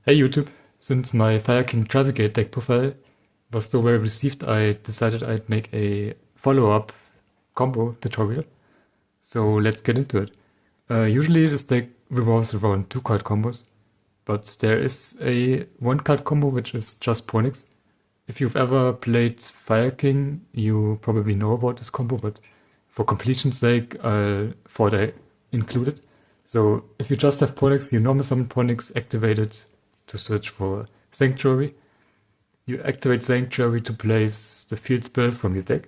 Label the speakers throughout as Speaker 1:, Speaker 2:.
Speaker 1: Hey YouTube, since my Fire King Tri-Brigade deck profile was so well received, I decided I'd make a follow-up combo tutorial. So let's get into it. Usually this deck revolves around 2-card combos, but there is a 1-card combo which is just Pronix. If you've ever played Fire King, you probably know about this combo, but for completion's sake, I thought I include it. So if you just have Pronix, you normal summon Pronix, activate it to search for Sanctuary. You activate Sanctuary to place the field spell from your deck.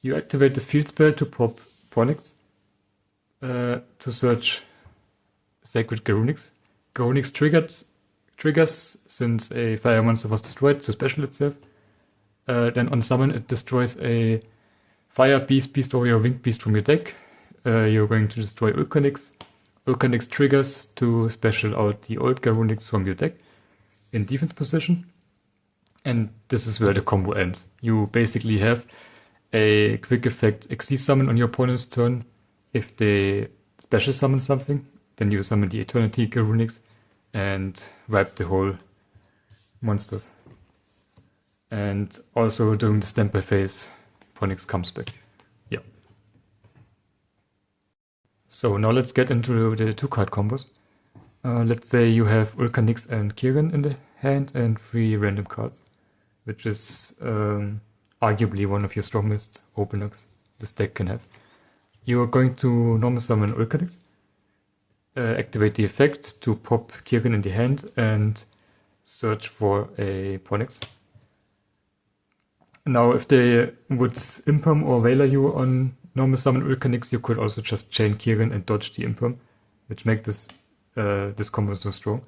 Speaker 1: You activate the field spell to pop Pronix to search Sacred Garunix. Garunix triggers since a fire monster was destroyed to special itself. Then on summon it destroys a fire beast, or winged beast from your deck. You're going to destroy Ulcanix. Ulcanix triggers to special out the old Garunix from your deck in defense position. And this is where the combo ends. You basically have a quick effect Xyz summon on your opponent's turn. If they special summon something, then you summon the Eternity Garunix and wipe the whole monsters. And also during the standby phase, Pronix comes back. Yeah. So now let's get into the 2-card combos. Let's say you have Ulcanix and Kirin in the hand and 3 random cards, which is arguably one of your strongest openers this deck can have. You are going to normal summon Ulcanix, activate the effect to pop Kirin in the hand and search for a Pronix. Now if they would Imperm or Veiler you on normal summon Ulcanix, you could also just chain Kirin and dodge the Imperm, which make this combo so strong.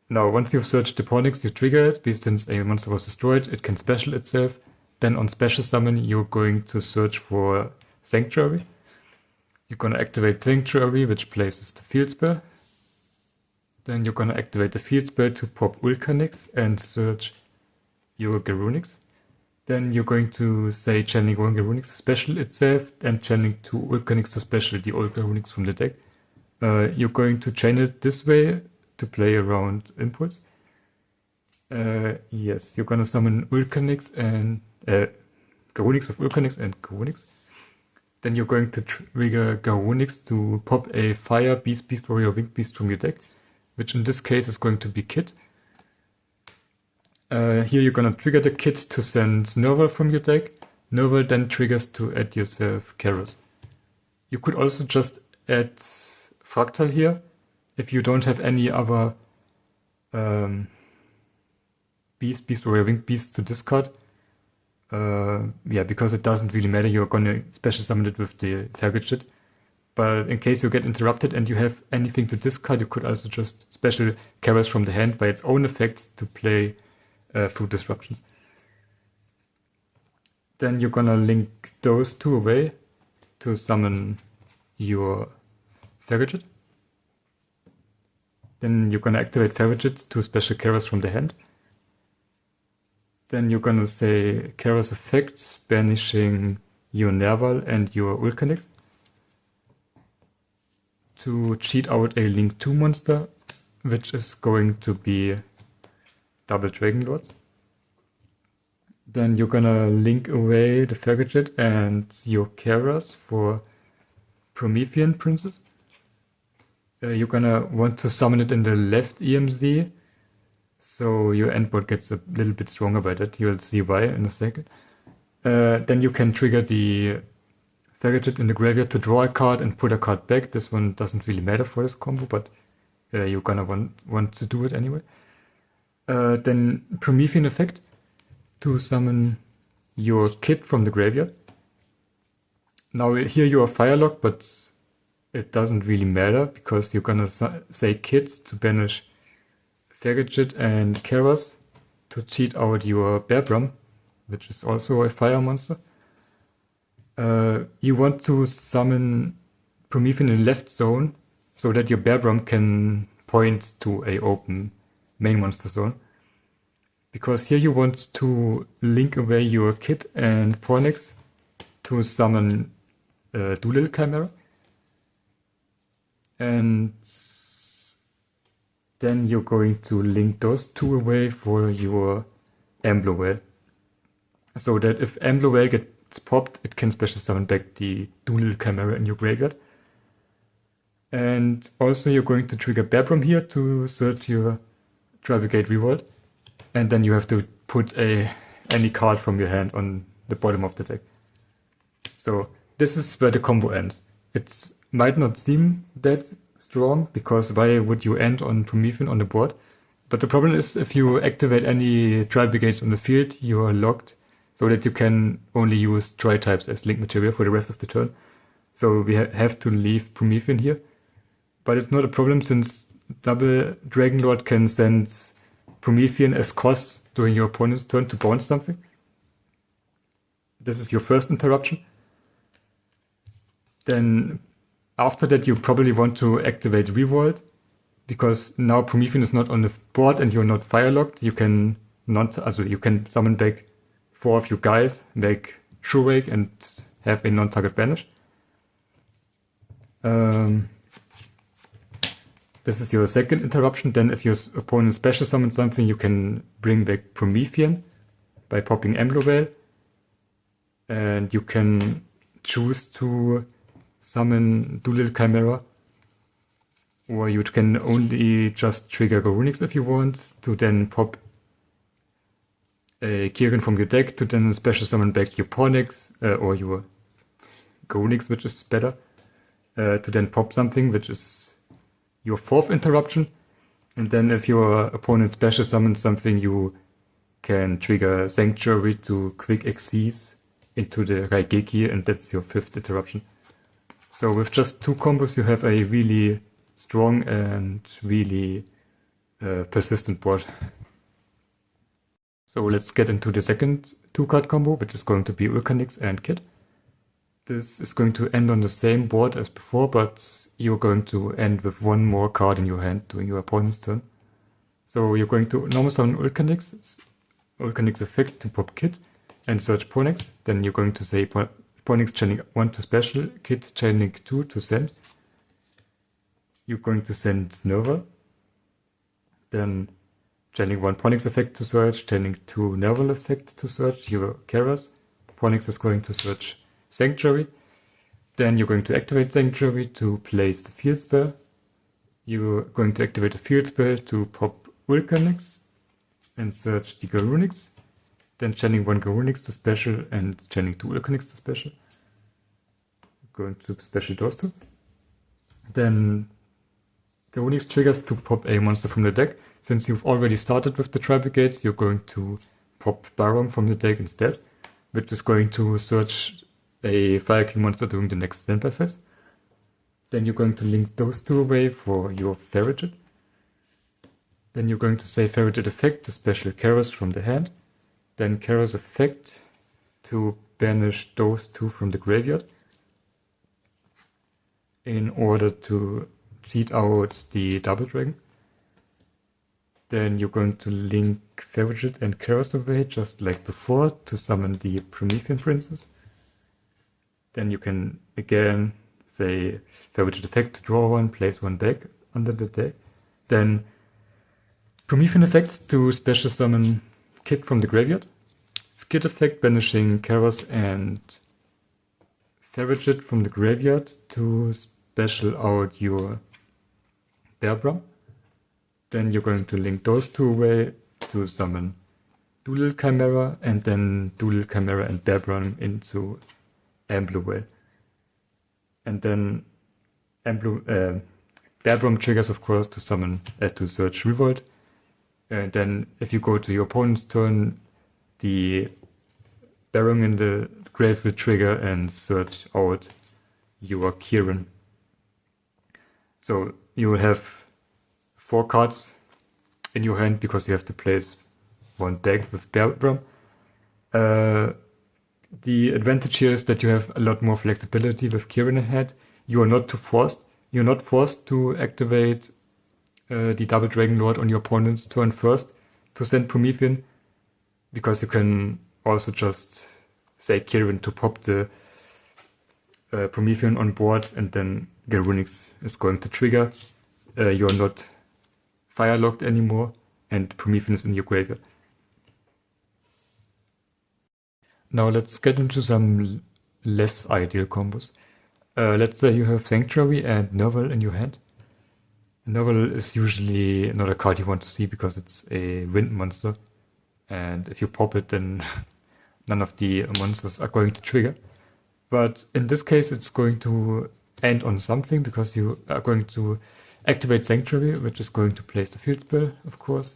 Speaker 1: Now once you've searched the Pronix, you trigger it, because since a monster was destroyed, it can special itself. Then on special summon, you're going to search for Sanctuary. You're gonna activate Sanctuary, which places the field spell. Then you're gonna activate the field spell to pop Ulcanix and search your Garunix. Then you're going to say channeling one Garunix to special itself, and channeling two Ulcanix to special the old Garunix from the deck. You're going to chain it this way to play around Impulse. Yes, you're gonna summon Ulcanix and Garunix with Ulcanix and Garunix. Then you're going to trigger Garunix to pop a fire beast, or winged beast from your deck, which in this case is going to be Kit. Here you're gonna trigger the Kit to send Nerval from your deck. Nerval then triggers to add yourself Kairos. You could also just add Fractal here if you don't have any other beast or winged beast to discard. Yeah, because it doesn't really matter, you're gonna special summon it with the Fergit. But in case you get interrupted and you have anything to discard, you could also just special Kairos from the hand by its own effect to play through disruptions. Then you're gonna link those two away to summon your Fergit. Then you're gonna activate Fergit to special Kairos from the hand. Then you're gonna say Kairos effects, banishing your Nerval and your Ulcanix to cheat out a Link 2 monster, which is going to be Double Dragon Lord. Then you're gonna link away the Fergit and your Kairos for Promethean Princess. You're gonna want to summon it in the left EMZ, so your endboard gets a little bit stronger by that. You'll see why in a second. Then you can trigger the Fergit in the graveyard to draw a card and put a card back. This one doesn't really matter for this combo, but you're gonna want to do it anyway. Then Promethean effect to summon your Kit from the graveyard. Now here you are Firelock, but it doesn't really matter because you're gonna say Kit to banish Fergit and Kairos to cheat out your Bearbrum, which is also a fire monster. You want to summon Promethean in the left zone so that your Bearbrum can point to a open main monster zone. Because here you want to link away your Kit and Pronix to summon Doolittle Chimera. And Then you're going to link those two away for your Amblovel. So that if Amblovel gets popped, it can special summon back the dual camera in your graveyard. And also you're going to trigger Babram here to search your Tri-Brigade Revolt. And then you have to put any card from your hand on the bottom of the deck. So this is where the combo ends. It might not seem that strong, because why would you end on Promethean on the board? But the problem is, if you activate any Tri-Brigades on the field, you are locked, so that you can only use Tri-types as link material for the rest of the turn. So we have to leave Promethean here. But it's not a problem, since double Dragonlord can send Promethean as cost during your opponent's turn to bounce something. This is your first interruption. Then after that you probably want to activate Revolt, because now Promethean is not on the board and you're not fire locked. You can you can summon back 4 of your guys, make Shurake and have a non-target banish. This is your second interruption. Then if your opponent special summons something, you can bring back Promethean by popping Amblovel. And you can choose to summon Dual Chimera, or you can only just trigger Garunix if you want, to then pop a Kieran from your deck to then special summon back your Pornix, or your Garunix, which is better, to then pop something, which is your fourth interruption. And then if your opponent special summons something, you can trigger Sanctuary to quick Xyz into the Raigeki, and that's your fifth interruption. So with just 2 combos, you have a really strong and really persistent board. So let's get into the second 2-card combo, which is going to be Ulcanix and Kid. This is going to end on the same board as before, but you're going to end with 1 more card in your hand during your opponent's turn. So you're going to normal summon Ulcanix effect to pop Kid and search Pornix. Then you're going to say Pornix chaining 1 to special, Kid chaining 2 to send. You're going to send Nerval. Then chaining 1 Pornix effect to search, chaining 2 Nerval effect to search your Keras. Pornix is going to search Sanctuary. Then you're going to activate Sanctuary to place the field spell. You're going to activate the field spell to pop Ulcanix and search the Garunix. Then chaining 1 Garunix to special and chaining 2 Ulcanix to special. Going to special those 2. Then Garunix triggers to pop a monster from the deck. Since you've already started with the Tri-Brigades, you're going to pop Barong from the deck instead, which is going to search a Fire King monster during the next standby phase. Then you're going to link those 2 away for your Farragut. Then you're going to say Farragut effect to special Keras from the hand. Then Keras effect to banish those 2 from the graveyard in order to cheat out the Double Dragon. Then you're going to link Farragut and Keras away just like before to summon the Promethean Princess. Then you can again say Farragut effect to draw 1, place 1 back under the deck. Then Promethean effect to special summon Kid from the graveyard. Kid effect banishing Keras and Farragut from the graveyard to special out your Bearbram. Then you're going to link those 2 away to summon Dual Chimera, and then Dual Chimera and Bearbram into Amblovel. And then Bearbram triggers, of course, to summon to search Revolt. And then if you go to your opponent's turn, the Barong in the grave will trigger and search out your Kieran. So you will have 4 cards in your hand because you have to place 1 back with Bearbram. The advantage here is that you have a lot more flexibility with Kieran ahead. You are not too forced. You're not forced to activate the Double Dragon Lord on your opponent's turn first to send Promethean, because you can also just say Kieran to pop the Promethean on board, and then Garunix is going to trigger. You're not fire locked anymore, and Promethean is in your graveyard. Now let's get into some less ideal combos. Let's say you have Sanctuary and Nerval in your hand. Nerval is usually not a card you want to see because it's a wind monster, and if you pop it, then none of the monsters are going to trigger. But in this case, it's going to end on something because you are going to activate Sanctuary, which is going to place the field spell, of course,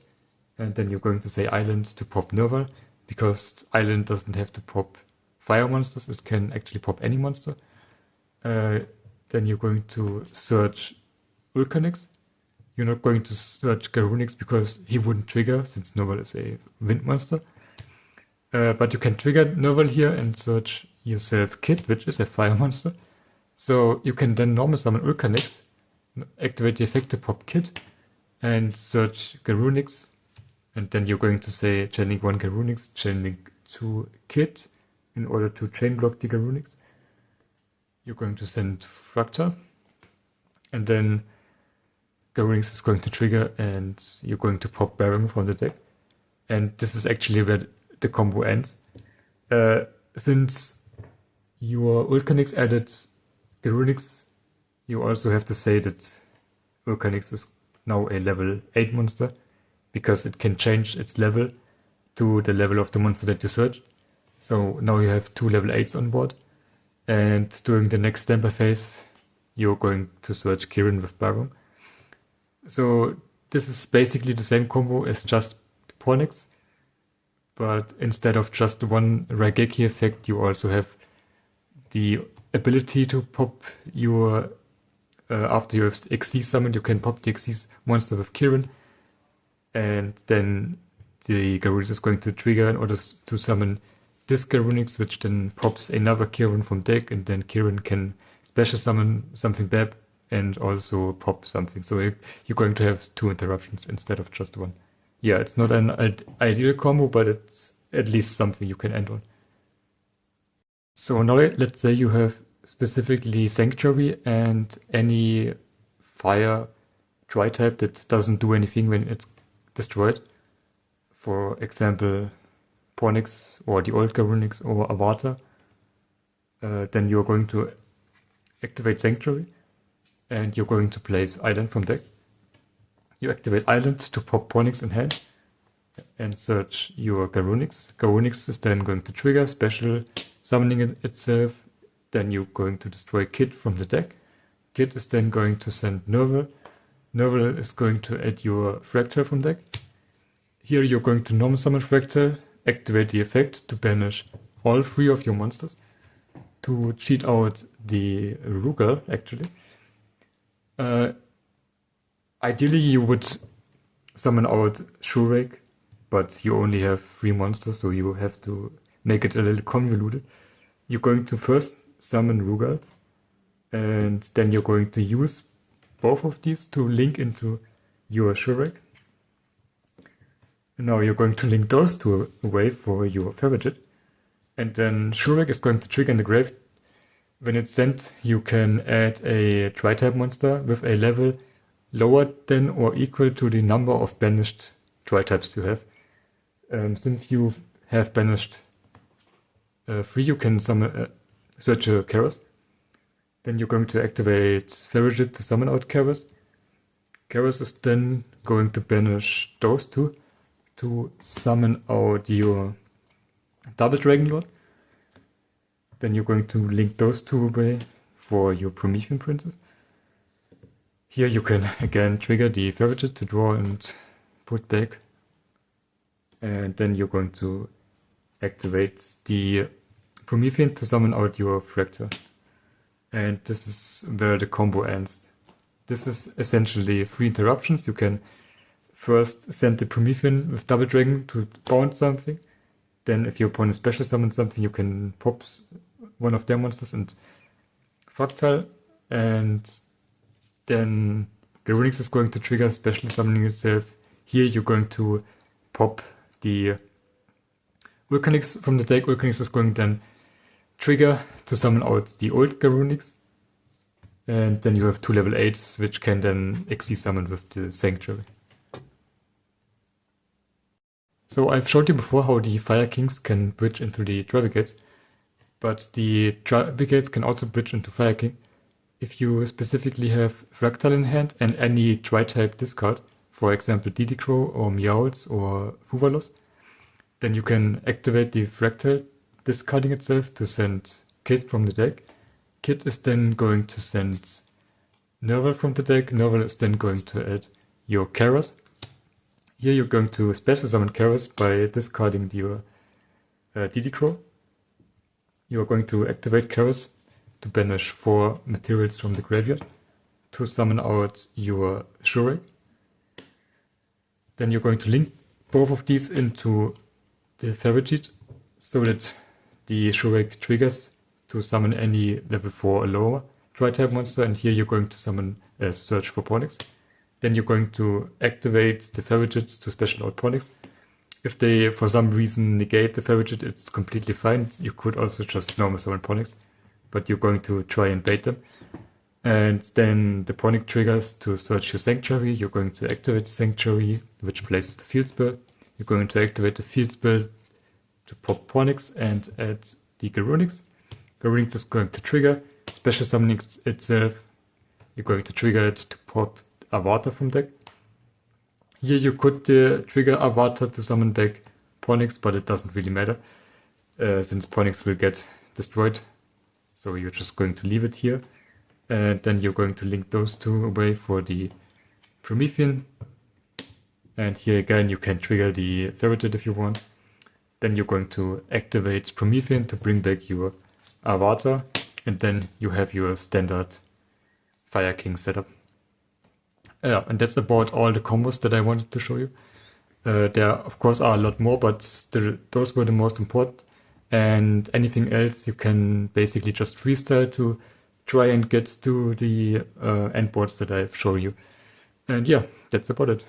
Speaker 1: and then you're going to say Island to pop Nerval, because Island doesn't have to pop fire monsters, it can actually pop any monster. Then you're going to search Ulcanix. You're not going to search Garunix because he wouldn't trigger, since Nerval is a wind monster. But you can trigger Nerval here and search yourself Kid, which is a fire monster. So you can then normal summon Ulcanix, activate the effect to pop Kid, and search Garunix. And then you're going to say chaining 1 Garunix, chaining 2 Kid, in order to chain block the Garunix. You're going to send Fractal, and then Garunix is going to trigger, and you're going to pop Baron from the deck. And this is actually where the combo ends. Since your Ulcanix added Garunix, you also have to say that Ulcanix is now a level 8 monster, because it can change its level to the level of the monster that you searched. So now you have 2 level 8s on board, and during the next standby phase, you're going to search Kirin with Baron. So this is basically the same combo as just Pornix, but instead of just one Raigeki effect, you also have the ability to pop your, after you have XC summoned, you can pop the XC monster with Kirin, and then the Garunix is going to trigger in order to summon this Garunix, which then pops another Kirin from deck, and then Kirin can special summon something bad and also pop something. So you're going to have 2 interruptions instead of just 1. Yeah, it's not an ideal combo, but it's at least something you can end on. So now let's say you have specifically Sanctuary and any fire Tri-type that doesn't do anything when it's destroyed. For example, Pornix or the old Garunix or Avatar. Then you're going to activate Sanctuary, and you're going to place Island from deck. You activate Island to pop Pornix in hand and search your Garunix. Garunix is then going to trigger, special summoning itself. Then you're going to destroy Kid from the deck. Kid is then going to send Nerval. Nerval is going to add your Fractal from deck. Here you're going to normal summon Fractal, activate the effect to banish all 3 of your monsters, to cheat out the Rugal, actually. Ideally you would summon out Shurake, but you only have 3 monsters, so you have to make it a little convoluted. You're going to first summon Rugal, and then you're going to use both of these to link into your Shurake. Now you're going to link those 2 away for your Farragut, and then Shurake is going to trigger in the grave. When it's sent, you can add a Tri-type monster with a level lower than or equal to the number of banished Tri-types you have. Since you have banished 3, you can summon search a Karos. Then you're going to activate Farragut to summon out Karos. Karos is then going to banish those 2 to summon out your Double Dragon Lord. Then you're going to link those 2 away for your Promethean Princess. Here you can again trigger the Farragut to draw and put back. And then you're going to activate the Promethean to summon out your Fractal. And this is where the combo ends. This is essentially 3 interruptions. You can first send the Promethean with Double Dragon to bounce something. Then if your opponent special summons something, you can pop one of their monsters and Fractal. And then Garunix is going to trigger, special summoning itself. Here you're going to pop the Vulcanix from the deck. Vulcanix is going then trigger to summon out the old Garunix. And then you have 2 level 8s, which can then XC summon with the Sanctuary. So I've showed you before how the Fire Kings can bridge into the Tri-Brigades, but the Tri-Brigades can also bridge into Fire King if you specifically have Fractal in hand and any Tri-type discard, for example Didicro or Meowls or Fuvalos, then you can activate the Fractal discarding itself to send Kit from the deck. Kit is then going to send Nerval from the deck. Nerval is then going to add your Karas. Here you're going to special summon Karas by discarding your Didicro. You are going to activate Karas to banish 4 materials from the graveyard to summon out your Shurei. Then you're going to link both of these into the Farigid so that the Shurei triggers to summon any level 4 or lower Tri-type monster, and here you're going to summon a Search for Pronix. Then you're going to activate the Farigid to special out Pronix. If they for some reason negate the Farigid, it's completely fine. You could also just normal summon Pronix, but you're going to try and bait them. And then the Pronix triggers to search your Sanctuary. You're going to activate the Sanctuary, which places the field spell. You're going to activate the field spell to pop Pronix and add the Garunix. Garunix is going to trigger, special summoning itself. You're going to trigger it to pop Avatar from deck. Here you could trigger Avatar to summon back Pronix, but it doesn't really matter, since Pronix will get destroyed. So you're just going to leave it here. And then you're going to link those two away for the Promethean. And here again you can trigger the Farigid if you want. Then you're going to activate Promethean to bring back your Avatar. And then you have your standard Fire King setup. Yeah, and that's about all the combos that I wanted to show you. There of course are a lot more, but still, those were the most important. And anything else you can basically just freestyle to try and get to the endboards that I've shown you. And yeah, that's about it.